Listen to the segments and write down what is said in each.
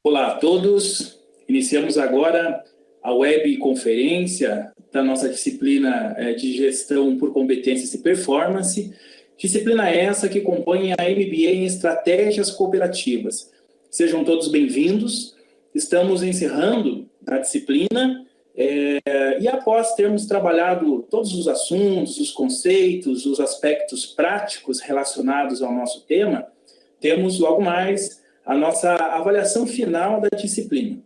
Olá a todos, iniciamos agora a webconferência da nossa disciplina de Gestão por Competências e Performance, disciplina essa que compõe a MBA em Estratégias Cooperativas. Sejam todos bem-vindos, estamos encerrando a disciplina e após termos trabalhado todos os assuntos, os conceitos, os aspectos práticos relacionados ao nosso tema, temos logo mais a nossa avaliação final da disciplina.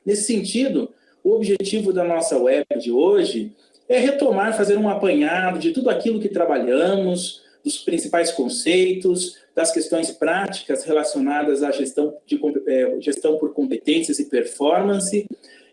Nesse sentido, o objetivo da nossa web de hoje é retomar, fazer um apanhado de tudo aquilo que trabalhamos, dos principais conceitos, das questões práticas relacionadas à gestão por competências e performance,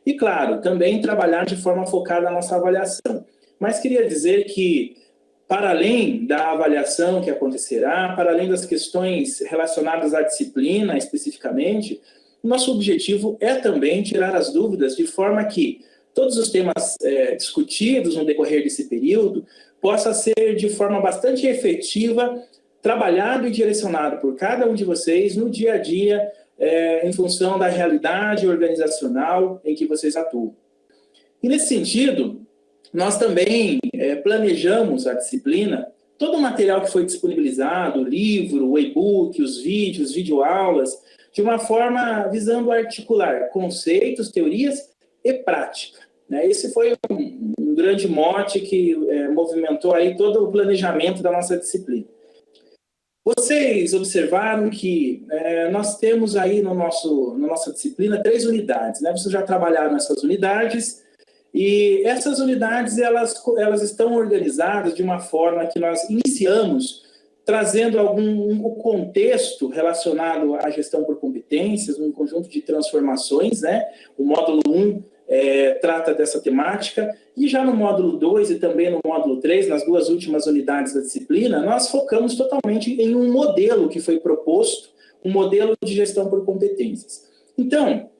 e, claro, também trabalhar de forma focada na nossa avaliação. Mas queria dizer que, para além da avaliação que acontecerá, para além das questões relacionadas à disciplina especificamente, nosso objetivo é também tirar as dúvidas de forma que todos os temas discutidos no decorrer desse período possa ser de forma bastante efetiva, trabalhado e direcionado por cada um de vocês no dia a dia, em função da realidade organizacional em que vocês atuam. E nesse sentido, nós também planejamos a disciplina, todo o material que foi disponibilizado, o livro, o e-book, os vídeos, videoaulas, de uma forma visando articular conceitos, teorias e prática. Esse foi um grande mote que movimentou aí todo o planejamento da nossa disciplina. Vocês observaram que nós temos aí na nossa disciplina 3 unidades. Vocês já trabalharam nessas unidades, e essas unidades elas estão organizadas de uma forma que nós iniciamos trazendo o contexto relacionado à gestão por competências, um conjunto de transformações. O módulo 1 trata dessa temática, e já no módulo 2 e também no módulo 3, nas 2 últimas unidades da disciplina, nós focamos totalmente em um modelo que foi proposto, um modelo de gestão por competências. Então,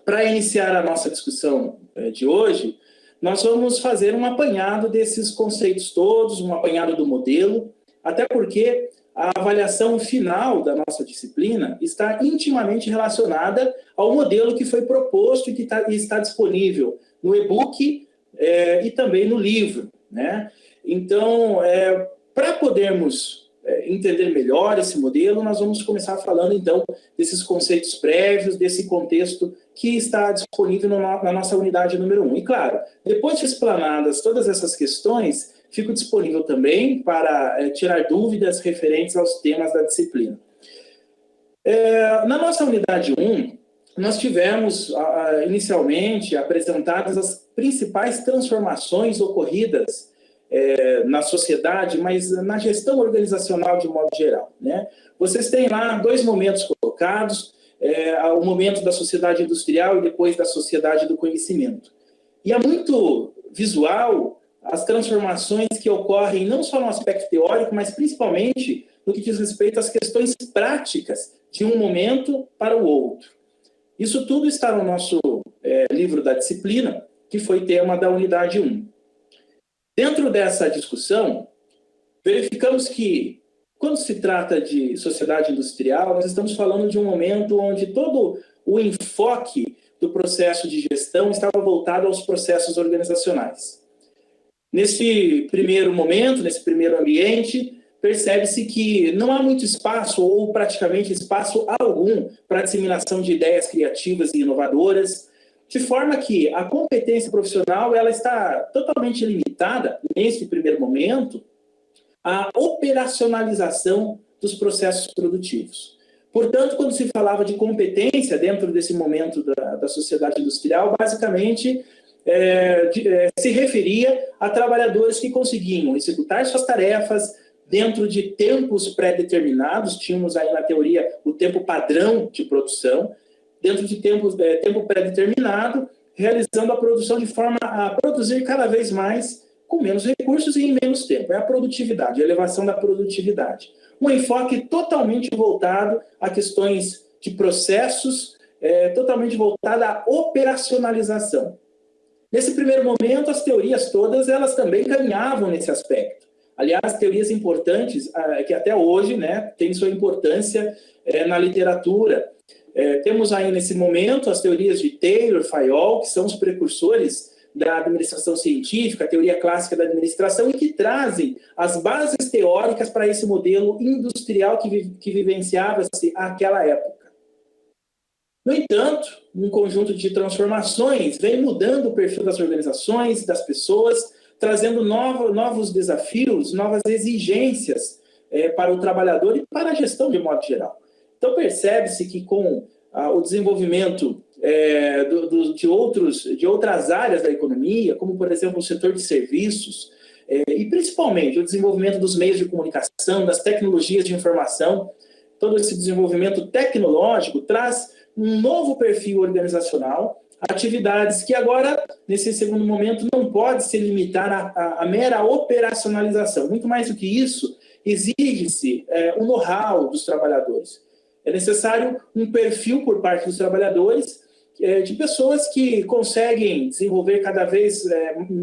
para iniciar a nossa discussão de hoje, nós vamos fazer um apanhado desses conceitos todos, um apanhado do modelo, até porque a avaliação final da nossa disciplina está intimamente relacionada ao modelo que foi proposto e que está disponível no e-book e também no livro. Então, para podermos entender melhor esse modelo, nós vamos começar falando, então, desses conceitos prévios, desse contexto que está disponível na nossa unidade número 1. E, claro, depois de explanadas todas essas questões, fico disponível também para tirar dúvidas referentes aos temas da disciplina. Na nossa unidade 1, nós tivemos, inicialmente, apresentadas as principais transformações ocorridas na sociedade, mas na gestão organizacional de modo geral. Vocês têm lá 2 momentos colocados, o momento da sociedade industrial e depois da sociedade do conhecimento. E é muito visual as transformações que ocorrem não só no aspecto teórico, mas principalmente no que diz respeito às questões práticas de um momento para o outro. Isso tudo está no nosso livro da disciplina, que foi tema da unidade 1. Dentro dessa discussão, verificamos que, quando se trata de sociedade industrial, nós estamos falando de um momento onde todo o enfoque do processo de gestão estava voltado aos processos organizacionais. Nesse primeiro momento, nesse primeiro ambiente, percebe-se que não há muito espaço, ou praticamente espaço algum, para a disseminação de ideias criativas e inovadoras, de forma que a competência profissional ela está totalmente limitada, nesse primeiro momento, à operacionalização dos processos produtivos. Portanto, quando se falava de competência dentro desse momento da sociedade industrial, basicamente se referia a trabalhadores que conseguiam executar suas tarefas dentro de tempos pré-determinados. Tínhamos aí na teoria o tempo padrão de produção, dentro de tempo pré-determinado, realizando a produção de forma a produzir cada vez mais com menos recursos e em menos tempo. É a produtividade, a elevação da produtividade. Um enfoque totalmente voltado a questões de processos, totalmente voltado à operacionalização. Nesse primeiro momento, as teorias todas, elas também caminhavam nesse aspecto. Aliás, teorias importantes, que até hoje têm sua importância na literatura, Temos aí, nesse momento, as teorias de Taylor, Fayol, que são os precursores da administração científica, a teoria clássica da administração, e que trazem as bases teóricas para esse modelo industrial que vivenciava-se àquela época. No entanto, um conjunto de transformações vem mudando o perfil das organizações, das pessoas, trazendo novos desafios, novas exigências para o trabalhador e para a gestão de modo geral. Então, percebe-se que com o desenvolvimento de outras áreas da economia, como, por exemplo, o setor de serviços, e principalmente o desenvolvimento dos meios de comunicação, das tecnologias de informação, todo esse desenvolvimento tecnológico traz um novo perfil organizacional, atividades que agora, nesse segundo momento, não pode se limitar à mera operacionalização. Muito mais do que isso, exige-se o know-how dos trabalhadores. É necessário um perfil por parte dos trabalhadores de pessoas que conseguem desenvolver cada vez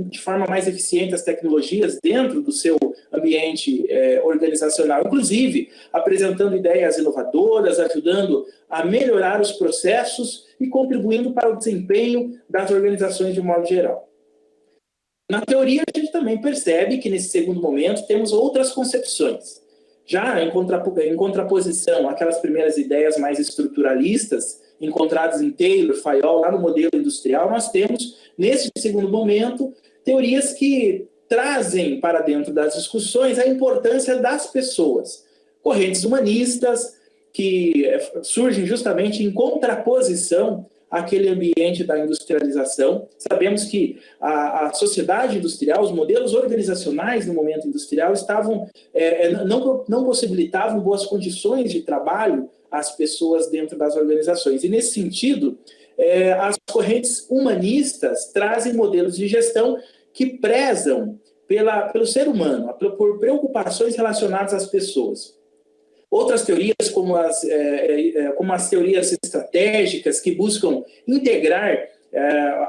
de forma mais eficiente as tecnologias dentro do seu ambiente organizacional, inclusive apresentando ideias inovadoras, ajudando a melhorar os processos e contribuindo para o desempenho das organizações de modo geral. Na teoria, a gente também percebe que nesse segundo momento temos outras concepções. Já em contraposição àquelas primeiras ideias mais estruturalistas, encontradas em Taylor, Fayol, lá no modelo industrial, nós temos, nesse segundo momento, teorias que trazem para dentro das discussões a importância das pessoas. Correntes humanistas que surgem justamente em contraposição àquele ambiente da industrialização. Sabemos que a sociedade industrial, os modelos organizacionais no momento industrial não possibilitavam boas condições de trabalho às pessoas dentro das organizações. E, nesse sentido, as correntes humanistas trazem modelos de gestão que prezam pelo ser humano, por preocupações relacionadas às pessoas. Outras teorias, como as teorias estratégicas, que buscam integrar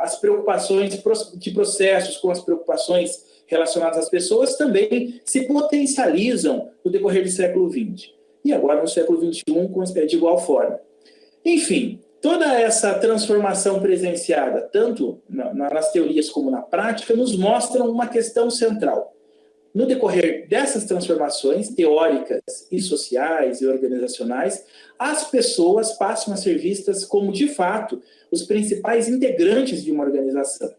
as preocupações de processos com as preocupações relacionadas às pessoas, também se potencializam no decorrer do século XX. E agora, no século XXI, de igual forma. Enfim, toda essa transformação presenciada, tanto nas teorias como na prática, nos mostram uma questão central. No decorrer dessas transformações teóricas e sociais e organizacionais, as pessoas passam a ser vistas como, de fato, os principais integrantes de uma organização.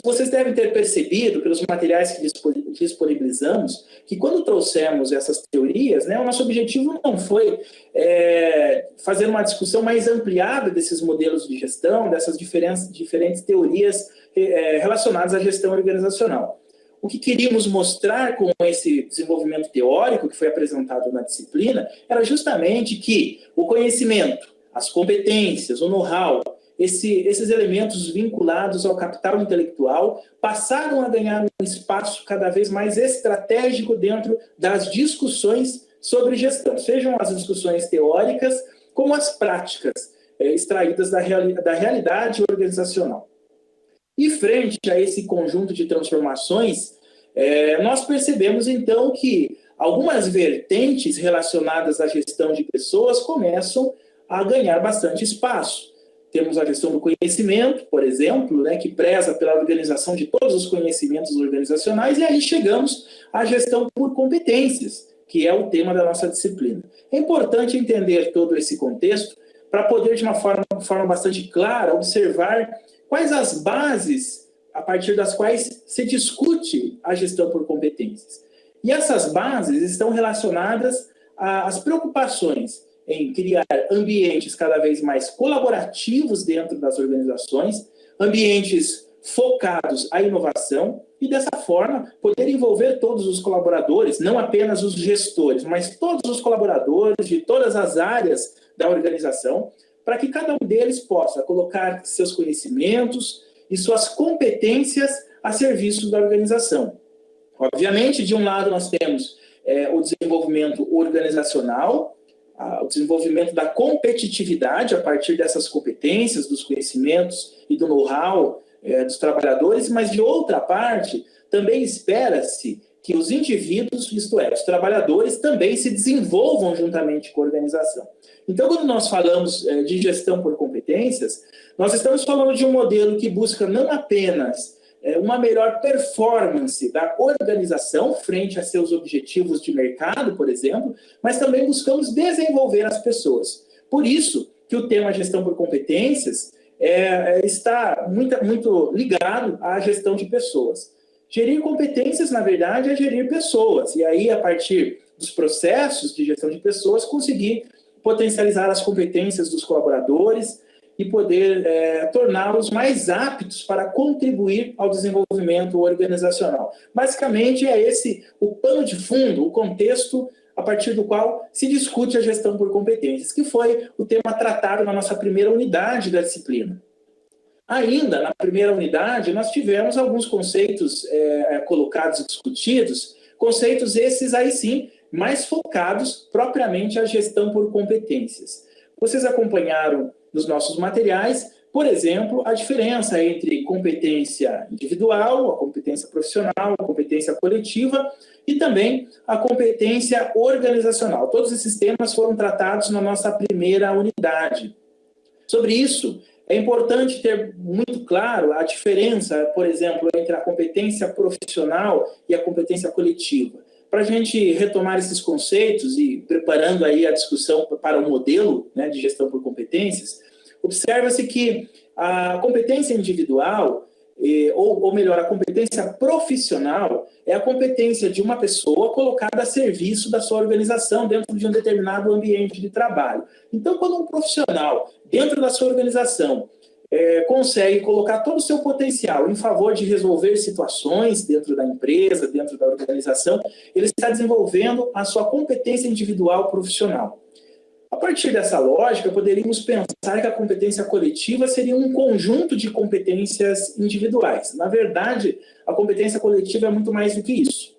Vocês devem ter percebido, pelos materiais que disponibilizamos, que quando trouxemos essas teorias, o nosso objetivo não foi fazer uma discussão mais ampliada desses modelos de gestão, dessas diferentes teorias relacionadas à gestão organizacional. O que queríamos mostrar com esse desenvolvimento teórico que foi apresentado na disciplina era justamente que o conhecimento, as competências, o know-how, esses elementos vinculados ao capital intelectual passaram a ganhar um espaço cada vez mais estratégico dentro das discussões sobre gestão, sejam as discussões teóricas como as práticas extraídas da realidade organizacional. E frente a esse conjunto de transformações, nós percebemos então que algumas vertentes relacionadas à gestão de pessoas começam a ganhar bastante espaço. Temos a gestão do conhecimento, por exemplo, que preza pela organização de todos os conhecimentos organizacionais, e aí chegamos à gestão por competências, que é o tema da nossa disciplina. É importante entender todo esse contexto para poder, de uma forma bastante clara, observar quais as bases a partir das quais se discute a gestão por competências. E essas bases estão relacionadas às preocupações em criar ambientes cada vez mais colaborativos dentro das organizações, ambientes focados à inovação e, dessa forma, poder envolver todos os colaboradores, não apenas os gestores, mas todos os colaboradores de todas as áreas da organização, para que cada um deles possa colocar seus conhecimentos e suas competências a serviço da organização. Obviamente, de um lado, nós temos o desenvolvimento organizacional, o desenvolvimento da competitividade a partir dessas competências, dos conhecimentos e do know-how dos trabalhadores, mas, de outra parte, também espera-se que os indivíduos, isto é, os trabalhadores, também se desenvolvam juntamente com a organização. Então, quando nós falamos de gestão por competências, nós estamos falando de um modelo que busca não apenas uma melhor performance da organização frente a seus objetivos de mercado, por exemplo, mas também buscamos desenvolver as pessoas. Por isso que o tema gestão por competências está muito ligado à gestão de pessoas. Gerir competências, na verdade, é gerir pessoas. E aí, a partir dos processos de gestão de pessoas, conseguir potencializar as competências dos colaboradores e poder torná-los mais aptos para contribuir ao desenvolvimento organizacional. Basicamente, é esse o pano de fundo, o contexto a partir do qual se discute a gestão por competências, que foi o tema tratado na nossa primeira unidade da disciplina. Ainda na primeira unidade, nós tivemos alguns conceitos colocados e discutidos, conceitos esses aí sim, mais focados propriamente à gestão por competências. Vocês acompanharam nos nossos materiais, por exemplo, a diferença entre competência individual, a competência profissional, a competência coletiva e também a competência organizacional. Todos esses temas foram tratados na nossa primeira unidade. Sobre isso, é importante ter muito claro a diferença, por exemplo, entre a competência profissional e a competência coletiva. Para a gente retomar esses conceitos e preparando aí a discussão para o modelo, né, de gestão por competências, observa-se que a competência individual, ou melhor, a competência profissional, é a competência de uma pessoa colocada a serviço da sua organização dentro de um determinado ambiente de trabalho. Então, quando um profissional, dentro da sua organização, consegue colocar todo o seu potencial em favor de resolver situações dentro da empresa, dentro da organização, ele está desenvolvendo a sua competência individual profissional. A partir dessa lógica, poderíamos pensar que a competência coletiva seria um conjunto de competências individuais. Na verdade, a competência coletiva é muito mais do que isso.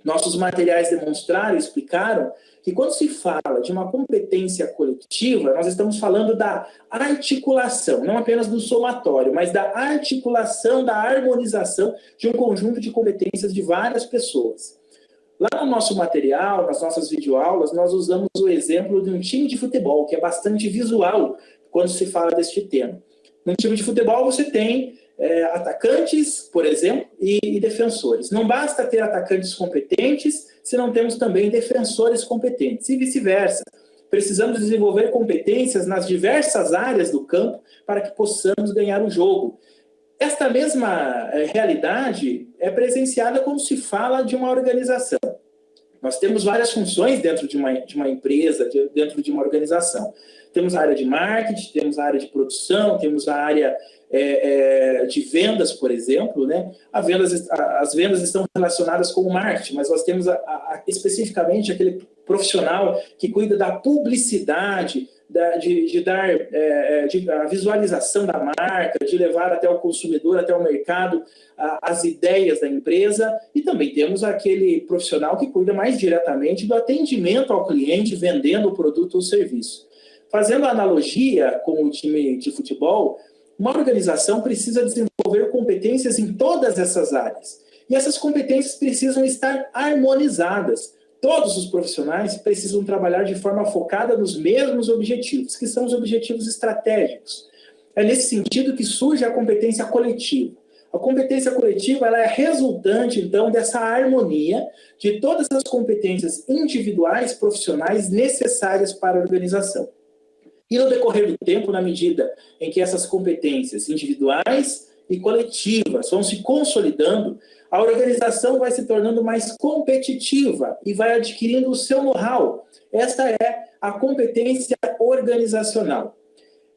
Nossos materiais demonstraram e explicaram que quando se fala de uma competência coletiva, nós estamos falando da articulação, não apenas do somatório, mas da articulação, da harmonização de um conjunto de competências de várias pessoas. Lá no nosso material, nas nossas videoaulas, nós usamos o exemplo de um time de futebol, que é bastante visual quando se fala deste tema. No time de futebol você tem atacantes, por exemplo, e defensores. Não basta ter atacantes competentes se não temos também defensores competentes, e vice-versa. Precisamos desenvolver competências nas diversas áreas do campo para que possamos ganhar o jogo. Esta mesma realidade é presenciada quando se fala de uma organização. Nós temos várias funções dentro de uma empresa, dentro de uma organização. Temos a área de marketing, temos a área de produção, temos a área de vendas, por exemplo, né? As vendas estão relacionadas com o marketing, mas nós temos especificamente aquele profissional que cuida da publicidade, a visualização da marca, de levar até o consumidor, até o mercado, as ideias da empresa, e também temos aquele profissional que cuida mais diretamente do atendimento ao cliente, vendendo o produto ou serviço. Fazendo a analogia com o time de futebol, uma organização precisa desenvolver competências em todas essas áreas. E essas competências precisam estar harmonizadas. Todos os profissionais precisam trabalhar de forma focada nos mesmos objetivos, que são os objetivos estratégicos. É nesse sentido que surge a competência coletiva. A competência coletiva ela é resultante, então, dessa harmonia de todas as competências individuais, profissionais necessárias para a organização. E no decorrer do tempo, na medida em que essas competências individuais e coletivas vão se consolidando, a organização vai se tornando mais competitiva e vai adquirindo o seu know-how. Esta é a competência organizacional.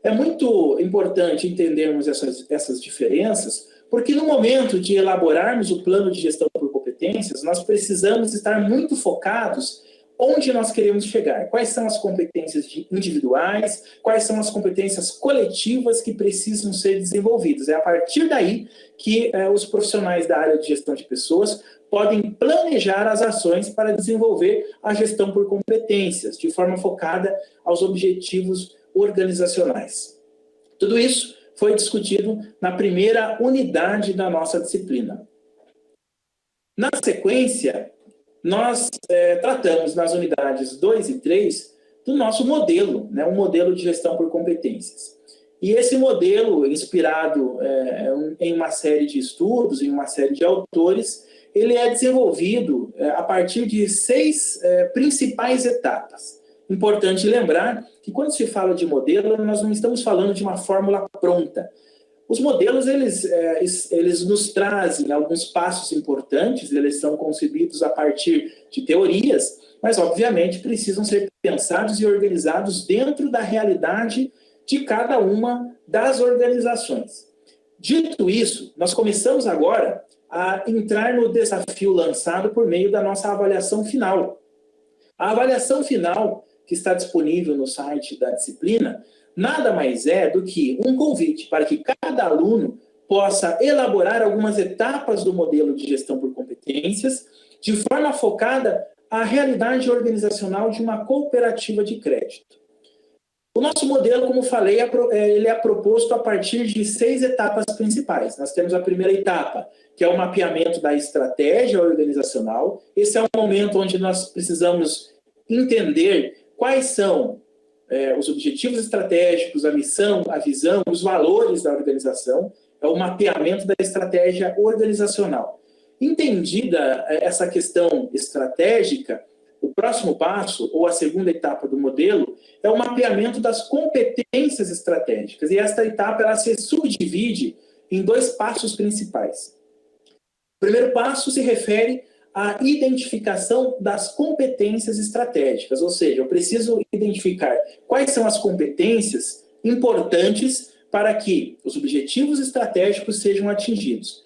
É muito importante entendermos essas diferenças, porque no momento de elaborarmos o plano de gestão por competências, nós precisamos estar muito focados onde nós queremos chegar, quais são as competências individuais, quais são as competências coletivas que precisam ser desenvolvidas. É a partir daí que os profissionais da área de gestão de pessoas podem planejar as ações para desenvolver a gestão por competências, de forma focada aos objetivos organizacionais. Tudo isso foi discutido na primeira unidade da nossa disciplina. Na sequência, nós tratamos nas unidades 2 e 3 do nosso modelo, né, um modelo de gestão por competências. E esse modelo, inspirado em uma série de estudos, em uma série de autores, ele é desenvolvido a partir de 6 principais etapas. Importante lembrar que quando se fala de modelo, nós não estamos falando de uma fórmula pronta. Os modelos, eles nos trazem alguns passos importantes, eles são concebidos a partir de teorias, mas, obviamente, precisam ser pensados e organizados dentro da realidade de cada uma das organizações. Dito isso, nós começamos agora a entrar no desafio lançado por meio da nossa avaliação final. A avaliação final, que está disponível no site da disciplina, nada mais é do que um convite para que cada aluno possa elaborar algumas etapas do modelo de gestão por competências de forma focada à realidade organizacional de uma cooperativa de crédito. O nosso modelo, como falei, ele é proposto a partir de 6 etapas principais. Nós temos a primeira etapa, que é o mapeamento da estratégia organizacional. Esse é o momento onde nós precisamos entender quais são os objetivos estratégicos, a missão, a visão, os valores da organização. É o mapeamento da estratégia organizacional. Entendida essa questão estratégica, o próximo passo, ou a segunda etapa do modelo, é o mapeamento das competências estratégicas. E esta etapa ela se subdivide em 2 passos principais. O primeiro passo se refere à identificação das competências estratégicas, ou seja, eu preciso identificar quais são as competências importantes para que os objetivos estratégicos sejam atingidos.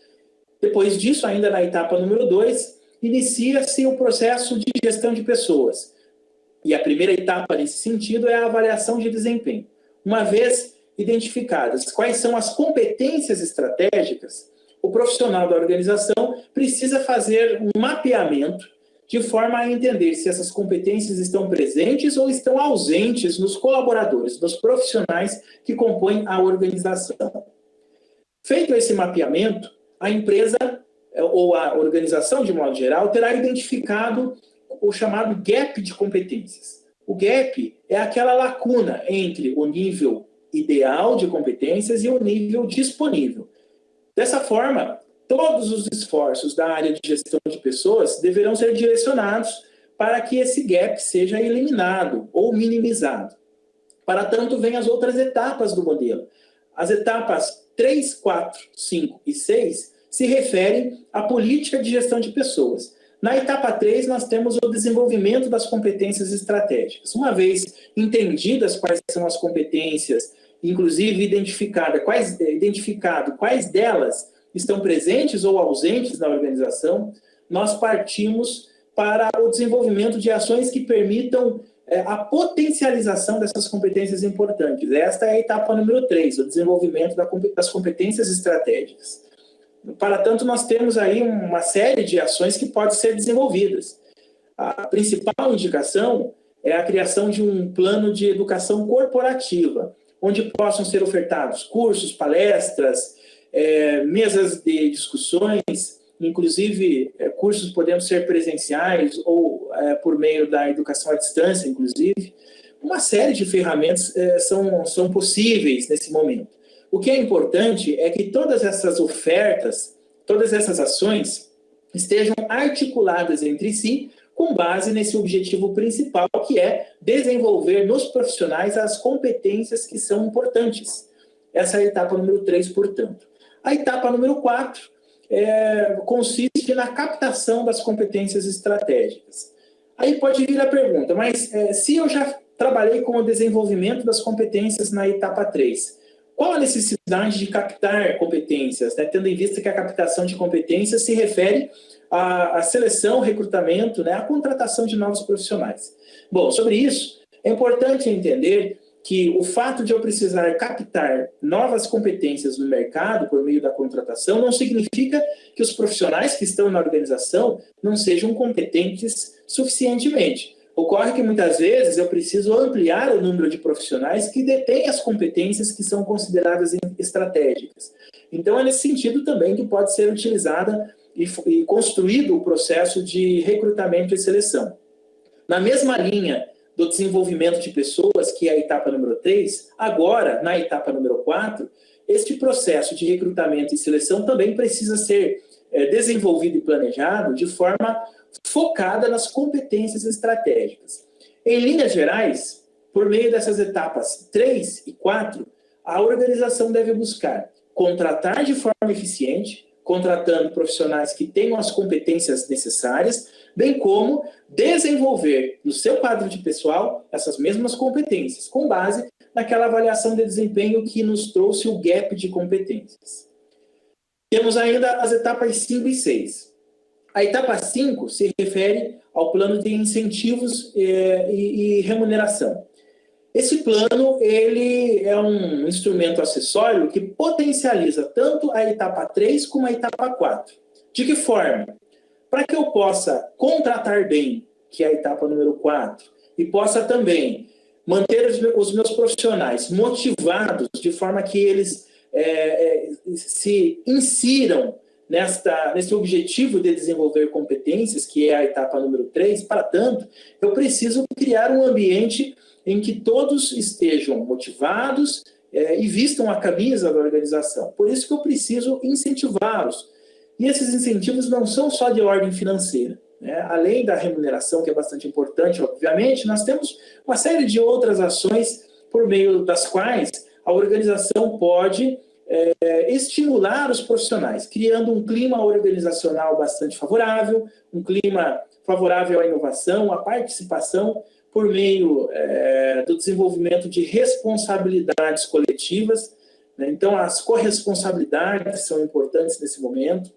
Depois disso, ainda na etapa número 2, inicia-se o processo de gestão de pessoas. E a primeira etapa nesse sentido é a avaliação de desempenho. Uma vez identificadas quais são as competências estratégicas, o profissional da organização precisa fazer um mapeamento de forma a entender se essas competências estão presentes ou estão ausentes nos colaboradores, nos profissionais que compõem a organização. Feito esse mapeamento, a empresa ou a organização, de modo geral, terá identificado o chamado gap de competências. O gap é aquela lacuna entre o nível ideal de competências e o nível disponível. Dessa forma, todos os esforços da área de gestão de pessoas deverão ser direcionados para que esse gap seja eliminado ou minimizado. Para tanto, vêm as outras etapas do modelo. As etapas 3, 4, 5 e 6 se referem à política de gestão de pessoas. Na etapa 3, nós temos o desenvolvimento das competências estratégicas. Uma vez entendidas quais são as competências, inclusive identificado quais delas estão presentes ou ausentes na organização, nós partimos para o desenvolvimento de ações que permitam a potencialização dessas competências importantes. Esta é a etapa número 3, o desenvolvimento das competências estratégicas. Para tanto, nós temos aí uma série de ações que podem ser desenvolvidas. A principal indicação é a criação de um plano de educação corporativa, onde possam ser ofertados cursos, palestras, mesas de discussões, inclusive cursos podendo ser presenciais ou por meio da educação à distância, inclusive. Uma série de ferramentas são possíveis nesse momento. O que é importante é que todas essas ofertas, todas essas ações estejam articuladas entre si com base nesse objetivo principal, que é desenvolver nos profissionais as competências que são importantes. Essa é a etapa número 3, portanto. A etapa número 4 consiste na captação das competências estratégicas. Aí pode vir a pergunta, mas se eu já trabalhei com o desenvolvimento das competências na etapa 3, qual a necessidade de captar competências, né? Tendo em vista que a captação de competências se refere à seleção, recrutamento, né? À contratação de novos profissionais. Bom, sobre isso, é importante entender que o fato de eu precisar captar novas competências no mercado por meio da contratação não significa que os profissionais que estão na organização não sejam competentes suficientemente. Ocorre que muitas vezes eu preciso ampliar o número de profissionais que detêm as competências que são consideradas estratégicas. Então é nesse sentido também que pode ser utilizada e construído o processo de recrutamento e seleção. Na mesma linha do desenvolvimento de pessoas, que é a etapa número 3, agora, na etapa número 4, este processo de recrutamento e seleção também precisa ser desenvolvido e planejado de forma focada nas competências estratégicas. Em linhas gerais, por meio dessas etapas 3 e 4, a organização deve buscar contratar de forma eficiente, contratando profissionais que tenham as competências necessárias, bem como desenvolver no seu quadro de pessoal essas mesmas competências, com base naquela avaliação de desempenho que nos trouxe o gap de competências. Temos ainda as etapas 5 e 6. A etapa 5 se refere ao plano de incentivos e remuneração. Esse plano ele é um instrumento acessório que potencializa tanto a etapa 3 como a etapa 4. De que forma? Para que eu possa contratar bem, que é a etapa número 4, e possa também manter os meus profissionais motivados de forma que eles se insiram nesse objetivo de desenvolver competências, que é a etapa número 3, para tanto, eu preciso criar um ambiente em que todos estejam motivados e vistam a camisa da organização. Por isso que eu preciso incentivá-los. E esses incentivos não são só de ordem financeira, né? Além da remuneração, que é bastante importante, obviamente, nós temos uma série de outras ações por meio das quais a organização pode estimular os profissionais, criando um clima organizacional bastante favorável, um clima favorável à inovação, à participação, por meio do desenvolvimento de responsabilidades coletivas, né? Então, as corresponsabilidades são importantes nesse momento,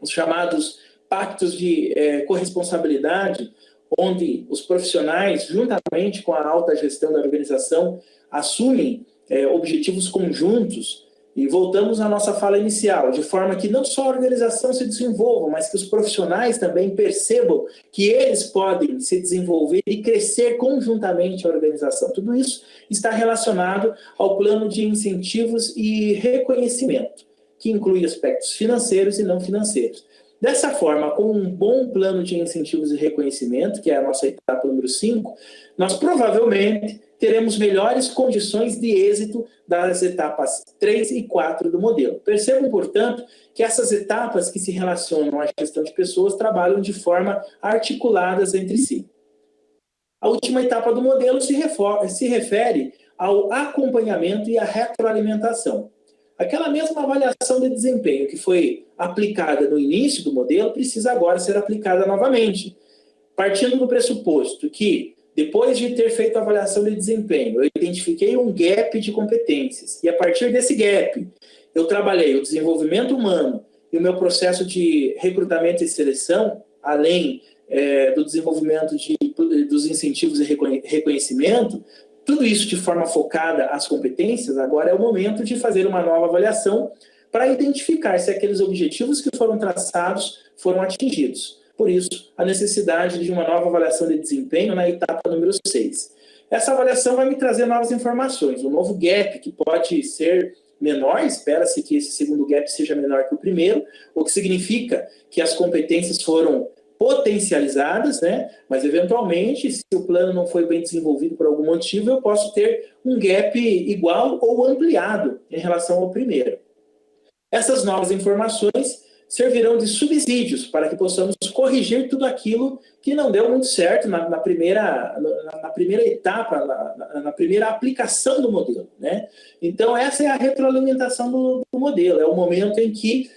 os chamados pactos de corresponsabilidade, onde os profissionais, juntamente com a alta gestão da organização, assumem objetivos conjuntos. E voltamos à nossa fala inicial, de forma que não só a organização se desenvolva, mas que os profissionais também percebam que eles podem se desenvolver e crescer conjuntamente a organização. Tudo isso está relacionado ao plano de incentivos e reconhecimento, que inclui aspectos financeiros e não financeiros. Dessa forma, com um bom plano de incentivos e reconhecimento, que é a nossa etapa número 5, nós provavelmente teremos melhores condições de êxito das etapas 3 e 4 do modelo. Percebam, portanto, que essas etapas que se relacionam à gestão de pessoas trabalham de forma articuladas entre si. A última etapa do modelo se refere ao acompanhamento e à retroalimentação. Aquela mesma avaliação de desempenho que foi aplicada no início do modelo precisa agora ser aplicada novamente, partindo do pressuposto que, depois de ter feito a avaliação de desempenho, eu identifiquei um gap de competências, e a partir desse gap, eu trabalhei o desenvolvimento humano e o meu processo de recrutamento e seleção, além do desenvolvimento dos incentivos e reconhecimento, tudo isso de forma focada às competências. Agora é o momento de fazer uma nova avaliação para identificar se aqueles objetivos que foram traçados foram atingidos. Por isso, a necessidade de uma nova avaliação de desempenho na etapa número 6. Essa avaliação vai me trazer novas informações, um novo gap que pode ser menor, espera-se que esse segundo gap seja menor que o primeiro, o que significa que as competências foram potencializadas, né? Mas eventualmente, se o plano não foi bem desenvolvido por algum motivo, eu posso ter um gap igual ou ampliado em relação ao primeiro. Essas novas informações servirão de subsídios para que possamos corrigir tudo aquilo que não deu muito certo na primeira etapa, na primeira aplicação do modelo, né? Então, essa é a retroalimentação do modelo, é o momento em que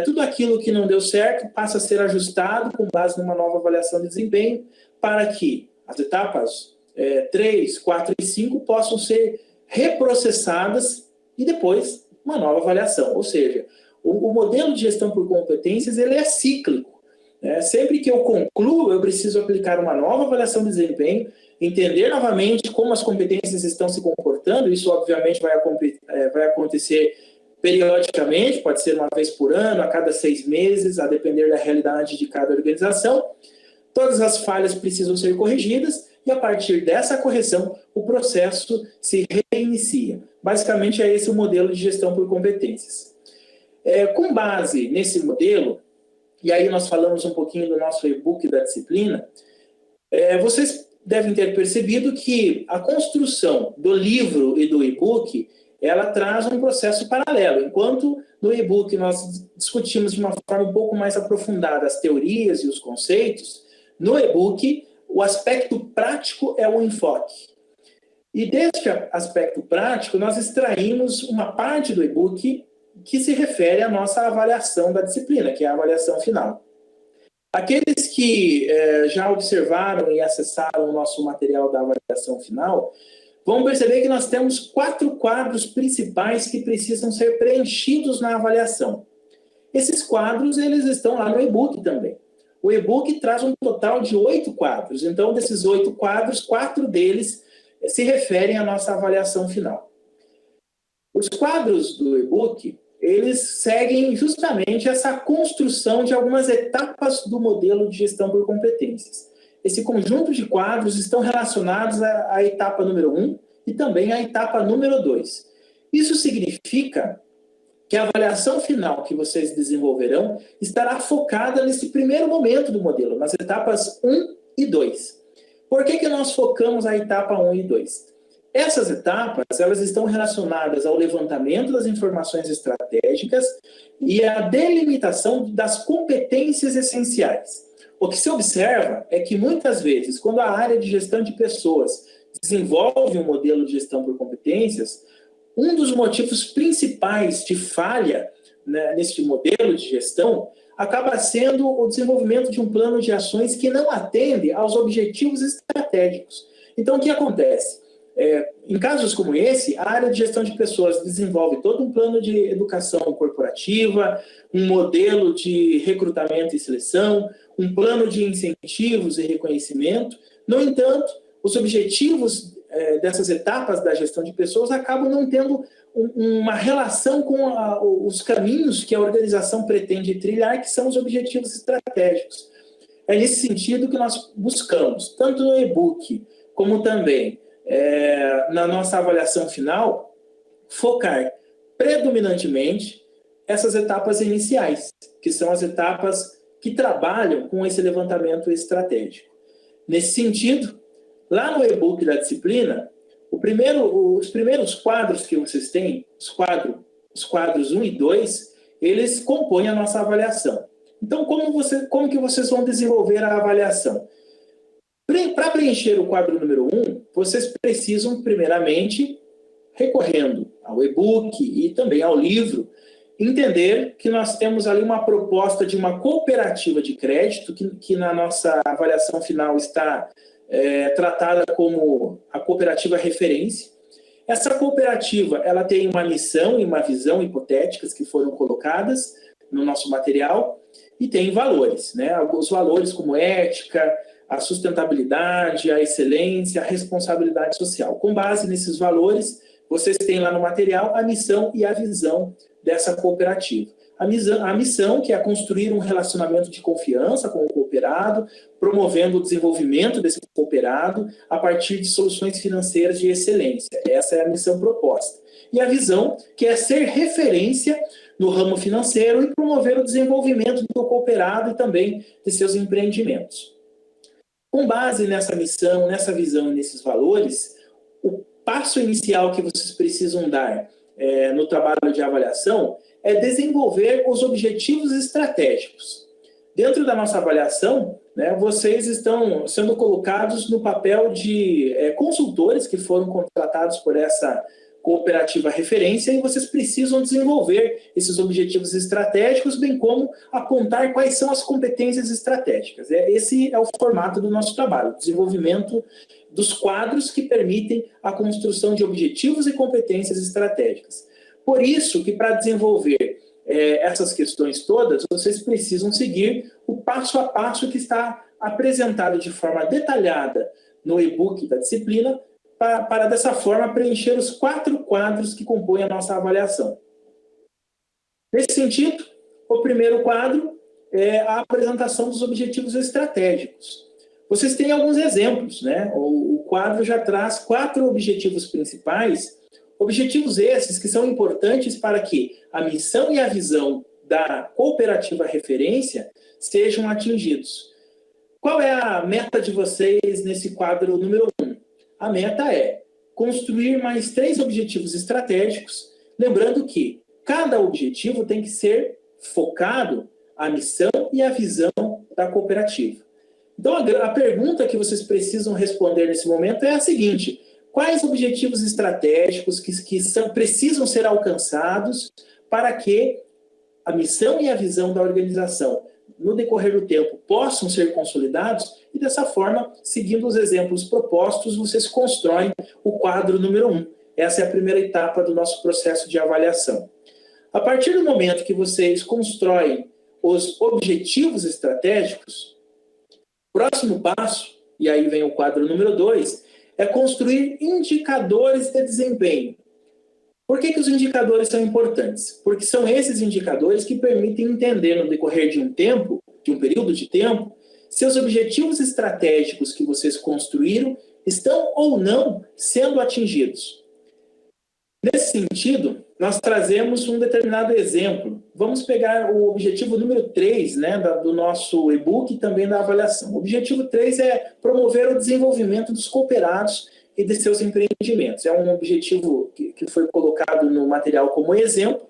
tudo aquilo que não deu certo passa a ser ajustado com base numa nova avaliação de desempenho para que as etapas 3, 4 e 5 possam ser reprocessadas e depois uma nova avaliação. Ou seja, o modelo de gestão por competências ele é cíclico. Sempre que eu concluo, eu preciso aplicar uma nova avaliação de desempenho, entender novamente como as competências estão se comportando. Isso, obviamente, vai acontecer periodicamente, pode ser uma vez por ano, a cada 6 meses, a depender da realidade de cada organização. Todas as falhas precisam ser corrigidas e, a partir dessa correção, o processo se reinicia. Basicamente, é esse o modelo de gestão por competências. Com base nesse modelo, e aí nós falamos um pouquinho do nosso e-book da disciplina, vocês devem ter percebido que a construção do livro e do e-book, ela traz um processo paralelo. Enquanto no e-book nós discutimos de uma forma um pouco mais aprofundada as teorias e os conceitos, no e-book o aspecto prático é o enfoque. E deste aspecto prático, nós extraímos uma parte do e-book que se refere à nossa avaliação da disciplina, que é a avaliação final. Aqueles que já observaram e acessaram o nosso material da avaliação final, vão perceber que nós temos 4 quadros principais que precisam ser preenchidos na avaliação. Esses quadros, eles estão lá no e-book também. O e-book traz um total de 8 quadros. Então, desses 8 quadros, 4 deles se referem à nossa avaliação final. Os quadros do e-book, eles seguem justamente essa construção de algumas etapas do modelo de gestão por competências. Esse conjunto de quadros estão relacionados à etapa número 1 e também à etapa número 2. Isso significa que a avaliação final que vocês desenvolverão estará focada nesse primeiro momento do modelo, nas etapas 1 e 2. Por que nós focamos a etapa 1 e 2? Essas etapas, elas estão relacionadas ao levantamento das informações estratégicas e à delimitação das competências essenciais. O que se observa é que, muitas vezes, quando a área de gestão de pessoas desenvolve um modelo de gestão por competências, um dos motivos principais de falha, né, nesse modelo de gestão acaba sendo o desenvolvimento de um plano de ações que não atende aos objetivos estratégicos. Então, o que acontece? Em casos como esse, a área de gestão de pessoas desenvolve todo um plano de educação corporativa, um modelo de recrutamento e seleção, um plano de incentivos e reconhecimento. No entanto, os objetivos dessas etapas da gestão de pessoas acabam não tendo uma relação com os caminhos que a organização pretende trilhar, que são os objetivos estratégicos. É nesse sentido que nós buscamos, tanto no e-book como também na nossa avaliação final, focar predominantemente essas etapas iniciais, que são as etapas que trabalham com esse levantamento estratégico. Nesse sentido, lá no e-book da disciplina, os primeiros quadros que vocês têm, os quadros 1 e 2, eles compõem a nossa avaliação. Então, como que vocês vão desenvolver a avaliação? Para preencher o quadro número 1, vocês precisam, primeiramente, recorrendo ao e-book e também ao livro, entender que nós temos ali uma proposta de uma cooperativa de crédito, que na nossa avaliação final está tratada como a cooperativa referência. Essa cooperativa, ela tem uma missão e uma visão hipotéticas que foram colocadas no nosso material e tem valores, né? Os valores como ética, a sustentabilidade, a excelência, a responsabilidade social. Com base nesses valores, vocês têm lá no material a missão e a visão dessa cooperativa. A missão, que é construir um relacionamento de confiança com o cooperado, promovendo o desenvolvimento desse cooperado a partir de soluções financeiras de excelência. Essa é a missão proposta. E a visão, que é ser referência no ramo financeiro e promover o desenvolvimento do cooperado e também de seus empreendimentos. Com base nessa missão, nessa visão e nesses valores, o passo inicial que vocês precisam dar no trabalho de avaliação é desenvolver os objetivos estratégicos. Dentro da nossa avaliação, né, vocês estão sendo colocados no papel de consultores que foram contratados por essa cooperativa referência e vocês precisam desenvolver esses objetivos estratégicos, bem como apontar quais são as competências estratégicas. Esse é o formato do nosso trabalho, desenvolvimento dos quadros que permitem a construção de objetivos e competências estratégicas. Por isso que, para desenvolver essas questões todas, vocês precisam seguir o passo a passo que está apresentado de forma detalhada no e-book da disciplina, para dessa forma preencher os 4 quadros que compõem a nossa avaliação. Nesse sentido, o primeiro quadro é a apresentação dos objetivos estratégicos. Vocês têm alguns exemplos, né? O quadro já traz 4 objetivos principais, objetivos esses que são importantes para que a missão e a visão da cooperativa referência sejam atingidos. Qual é a meta de vocês nesse quadro número 1? A meta é construir mais 3 objetivos estratégicos, lembrando que cada objetivo tem que ser focado à missão e à visão da cooperativa. Então, a pergunta que vocês precisam responder nesse momento é a seguinte: quais objetivos estratégicos precisam ser alcançados para que a missão e a visão da organização, no decorrer do tempo, possam ser consolidados? E dessa forma, seguindo os exemplos propostos, vocês constroem o quadro número 1. Essa é a primeira etapa do nosso processo de avaliação. A partir do momento que vocês constroem os objetivos estratégicos, o próximo passo, e aí vem o quadro número 2, é construir indicadores de desempenho. Por que os indicadores são importantes? Porque são esses indicadores que permitem entender no decorrer de um período de tempo, se os objetivos estratégicos que vocês construíram estão ou não sendo atingidos. Nesse sentido, nós trazemos um determinado exemplo. Vamos pegar o objetivo número 3, do nosso e-book e também da avaliação. O objetivo 3 é promover o desenvolvimento dos cooperados e de seus empreendimentos. É um objetivo que foi colocado no material como exemplo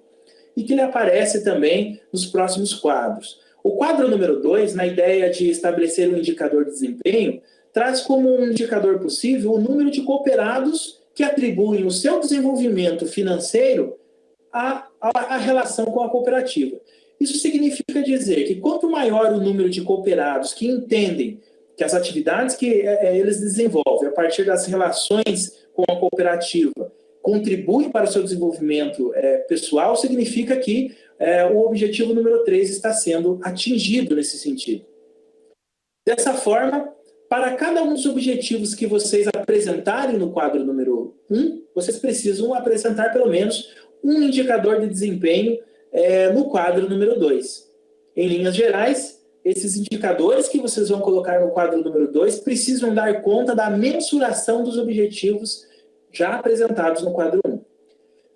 e que ele aparece também nos próximos quadros. O quadro número 2, na ideia de estabelecer um indicador de desempenho, traz como um indicador possível o número de cooperados que atribuem o seu desenvolvimento financeiro à relação com a cooperativa. Isso significa dizer que quanto maior o número de cooperados que entendem que as atividades que eles desenvolvem a partir das relações com a cooperativa contribuem para o seu desenvolvimento pessoal, significa que o objetivo número 3 está sendo atingido nesse sentido. Dessa forma, para cada um dos objetivos que vocês apresentarem no quadro número 1, vocês precisam apresentar pelo menos um indicador de desempenho no quadro número 2. Em linhas gerais, esses indicadores que vocês vão colocar no quadro número 2 precisam dar conta da mensuração dos objetivos já apresentados no quadro 1.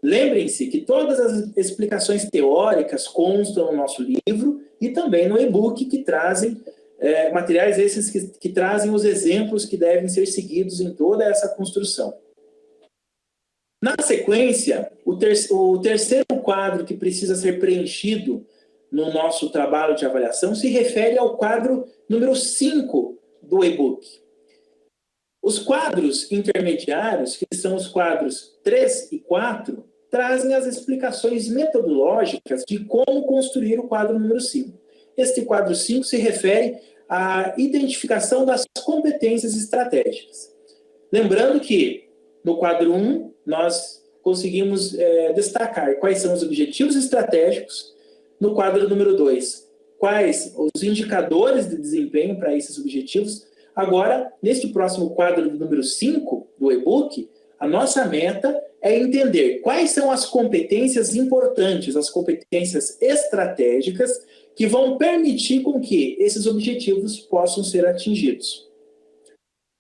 Lembrem-se que todas as explicações teóricas constam no nosso livro e também no e-book, que trazem materiais esses que trazem os exemplos que devem ser seguidos em toda essa construção. Na sequência, o terceiro quadro que precisa ser preenchido no nosso trabalho de avaliação se refere ao quadro número 5 do e-book. Os quadros intermediários, que são os quadros 3 e 4, trazem as explicações metodológicas de como construir o quadro número 5. Este quadro 5 se refere à identificação das competências estratégicas. Lembrando que no quadro 1 nós conseguimos destacar quais são os objetivos estratégicos. No quadro número 2, quais os indicadores de desempenho para esses objetivos. Agora, neste próximo quadro do número 5 do e-book, a nossa meta é entender quais são as competências importantes, as competências estratégicas que vão permitir com que esses objetivos possam ser atingidos.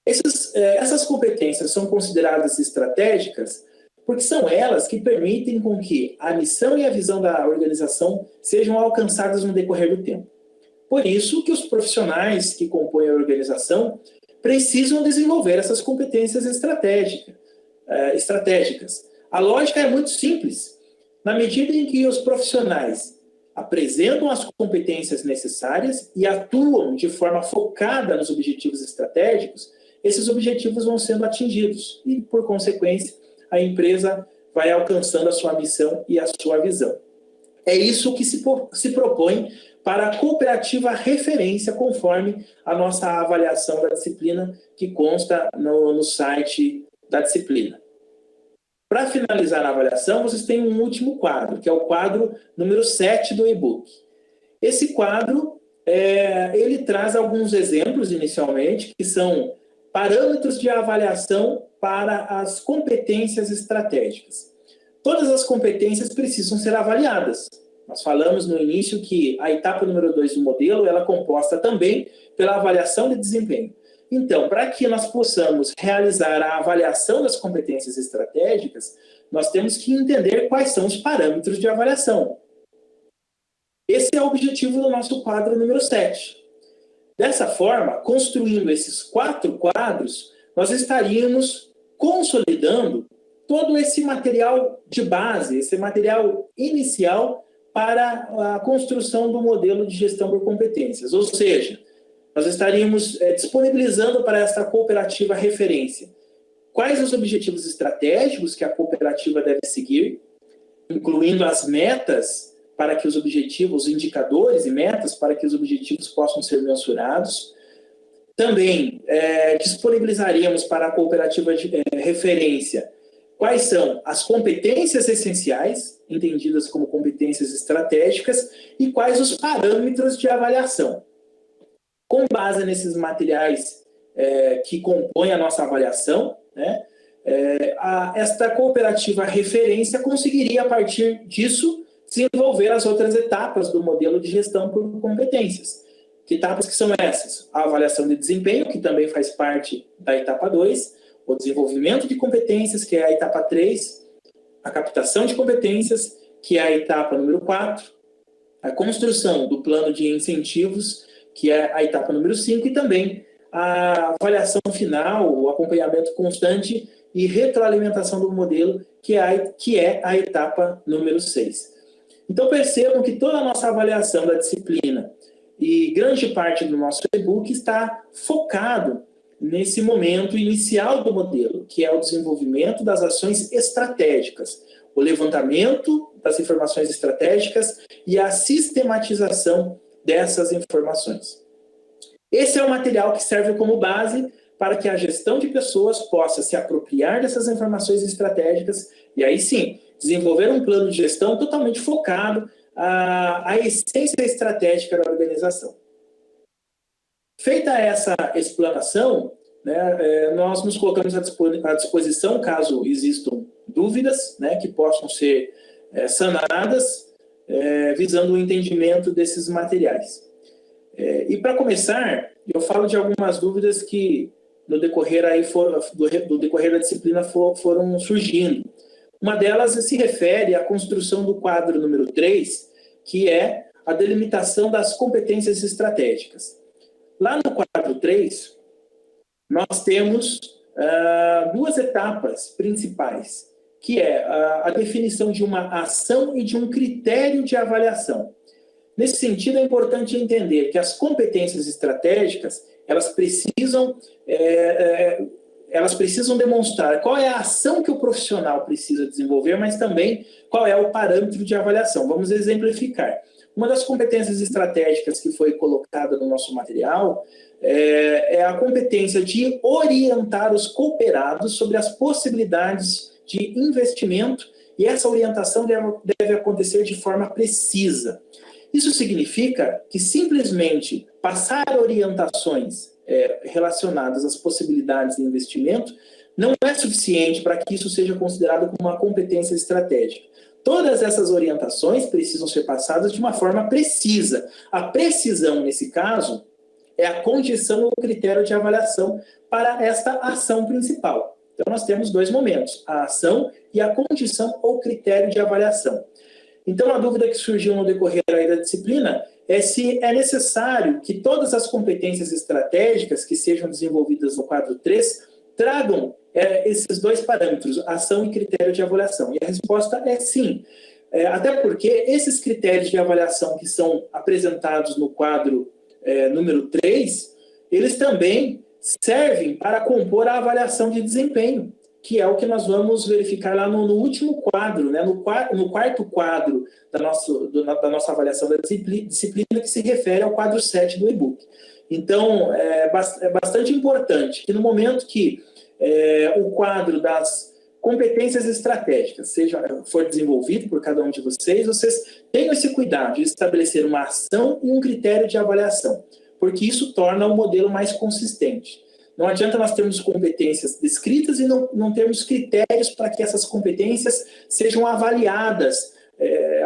Essas competências são consideradas estratégicas porque são elas que permitem com que a missão e a visão da organização sejam alcançadas no decorrer do tempo. Por isso que os profissionais que compõem a organização precisam desenvolver essas competências estratégicas. A lógica é muito simples. Na medida em que os profissionais apresentam as competências necessárias e atuam de forma focada nos objetivos estratégicos, esses objetivos vão sendo atingidos e, por consequência, a empresa vai alcançando a sua missão e a sua visão. É isso que se propõe para a cooperativa referência, conforme a nossa avaliação da disciplina, que consta no site da disciplina. Para finalizar a avaliação, vocês têm um último quadro, que é o quadro número 7 do e-book. Esse quadro, ele traz alguns exemplos, inicialmente, que são parâmetros de avaliação para as competências estratégicas. Todas as competências precisam ser avaliadas. Nós falamos no início que a etapa número 2 do modelo ela é composta também pela avaliação de desempenho. Então, para que nós possamos realizar a avaliação das competências estratégicas, nós temos que entender quais são os parâmetros de avaliação. Esse é o objetivo do nosso quadro número 7. Dessa forma, construindo esses 4 quadros, nós estaríamos consolidando todo esse material de base, esse material inicial para a construção do modelo de gestão por competências. Ou seja, nós estaríamos disponibilizando para essa cooperativa referência quais os objetivos estratégicos que a cooperativa deve seguir, incluindo as metas para que os objetivos, indicadores e metas para que os objetivos possam ser mensurados. Também disponibilizaríamos para a cooperativa de referência quais são as competências essenciais, entendidas como competências estratégicas, e quais os parâmetros de avaliação. Com base nesses materiais que compõem a nossa avaliação, né, esta cooperativa referência conseguiria, a partir disso, desenvolver as outras etapas do modelo de gestão por competências. Que etapas que são essas? A avaliação de desempenho, que também faz parte da etapa 2, o desenvolvimento de competências, que é a etapa 3, a captação de competências, que é a etapa número 4, a construção do plano de incentivos, que é a etapa número 5, e também a avaliação final, o acompanhamento constante e retroalimentação do modelo, que é a etapa número 6. Então, percebam que toda a nossa avaliação da disciplina e grande parte do nosso e-book está focado nesse momento inicial do modelo, que é o desenvolvimento das ações estratégicas, o levantamento das informações estratégicas e a sistematização dessas informações. Esse é o material que serve como base para que a gestão de pessoas possa se apropriar dessas informações estratégicas e aí sim, desenvolver um plano de gestão totalmente focado à essência estratégica da organização. Feita essa explanação, né, nós nos colocamos à disposição, caso existam dúvidas, né, que possam ser sanadas, visando o entendimento desses materiais. E para começar, eu falo de algumas dúvidas que no decorrer, do decorrer da disciplina foram surgindo. Uma delas se refere à construção do quadro número 3, que é a delimitação das competências estratégicas. Lá no quadro 3, nós temos 2 etapas principais, que é a definição de uma ação e de um critério de avaliação. Nesse sentido, é importante entender que as competências estratégicas, elas precisam demonstrar qual é a ação que o profissional precisa desenvolver, mas também qual é o parâmetro de avaliação. Vamos exemplificar. Uma das competências estratégicas que foi colocada no nosso material é a competência de orientar os cooperados sobre as possibilidades de investimento, e essa orientação deve acontecer de forma precisa. Isso significa que simplesmente passar orientações relacionadas às possibilidades de investimento não é suficiente para que isso seja considerado como uma competência estratégica. Todas essas orientações precisam ser passadas de uma forma precisa. A precisão, nesse caso, é a condição ou critério de avaliação para esta ação principal. Então, nós temos 2 momentos, a ação e a condição ou critério de avaliação. Então, a dúvida que surgiu no decorrer aí da disciplina é se é necessário que todas as competências estratégicas que sejam desenvolvidas no quadro 3 tragam esses 2 parâmetros, ação e critério de avaliação. E a resposta é sim. Até porque esses critérios de avaliação que são apresentados no quadro número 3, eles também servem para compor a avaliação de desempenho, que é o que nós vamos verificar lá no último quadro, né? no quarto quadro da nossa avaliação da disciplina, que se refere ao quadro 7 do e-book. Então, é bastante importante que no momento que o quadro das competências estratégicas for desenvolvido por cada um de vocês tenham esse cuidado de estabelecer uma ação e um critério de avaliação, porque isso torna o modelo mais consistente. Não adianta nós termos competências descritas e não termos critérios para que essas competências sejam avaliadas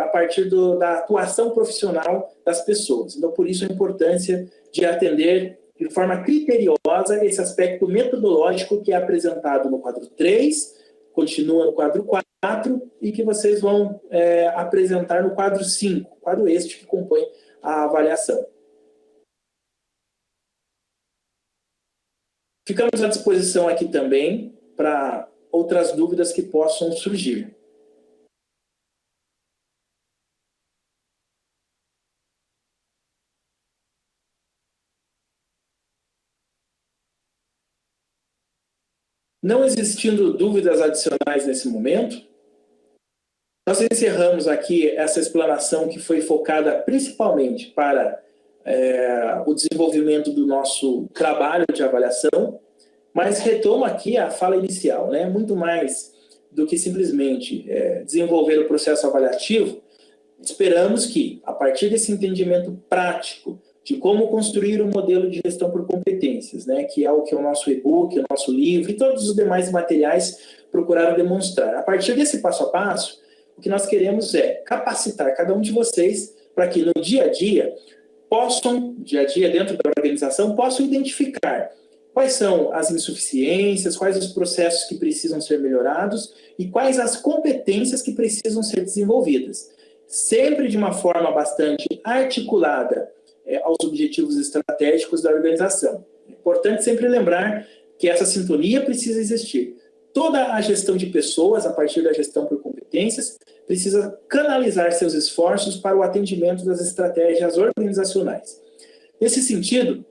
a partir da atuação profissional das pessoas. Então, por isso a importância de atender de forma criteriosa esse aspecto metodológico que é apresentado no quadro 3, continua no quadro 4 4 e que vocês vão apresentar no quadro 5, quadro este que compõe a avaliação. Ficamos à disposição aqui também para outras dúvidas que possam surgir. Não existindo dúvidas adicionais nesse momento, nós encerramos aqui essa explanação que foi focada principalmente para o desenvolvimento do nosso trabalho de avaliação, mas retomo aqui a fala inicial, né? Muito mais do que simplesmente desenvolver o processo avaliativo, esperamos que, a partir desse entendimento prático de como construir um modelo de gestão por competências, né, que é o nosso e-book, o nosso livro e todos os demais materiais procuraram demonstrar. A partir desse passo a passo, o que nós queremos é capacitar cada um de vocês para que no dia a dia dentro da organização, possam identificar quais são as insuficiências, quais os processos que precisam ser melhorados e quais as competências que precisam ser desenvolvidas. Sempre de uma forma bastante articulada aos objetivos estratégicos da organização. É importante sempre lembrar que essa sintonia precisa existir. Toda a gestão de pessoas, a partir da gestão por competências, precisa canalizar seus esforços para o atendimento das estratégias organizacionais. Nesse sentido,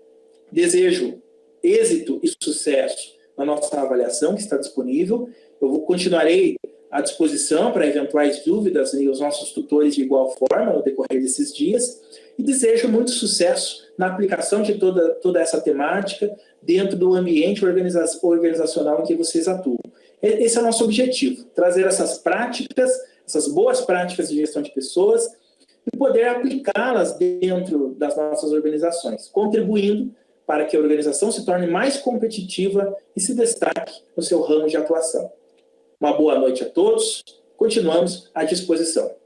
desejo êxito e sucesso na nossa avaliação, que está disponível. Eu continuarei à disposição para eventuais dúvidas e os nossos tutores de igual forma no decorrer desses dias. E desejo muito sucesso na aplicação de toda essa temática dentro do ambiente organizacional em que vocês atuam. Esse é o nosso objetivo, trazer essas práticas, essas boas práticas de gestão de pessoas e poder aplicá-las dentro das nossas organizações, contribuindo para que a organização se torne mais competitiva e se destaque no seu ramo de atuação. Uma boa noite a todos, continuamos à disposição.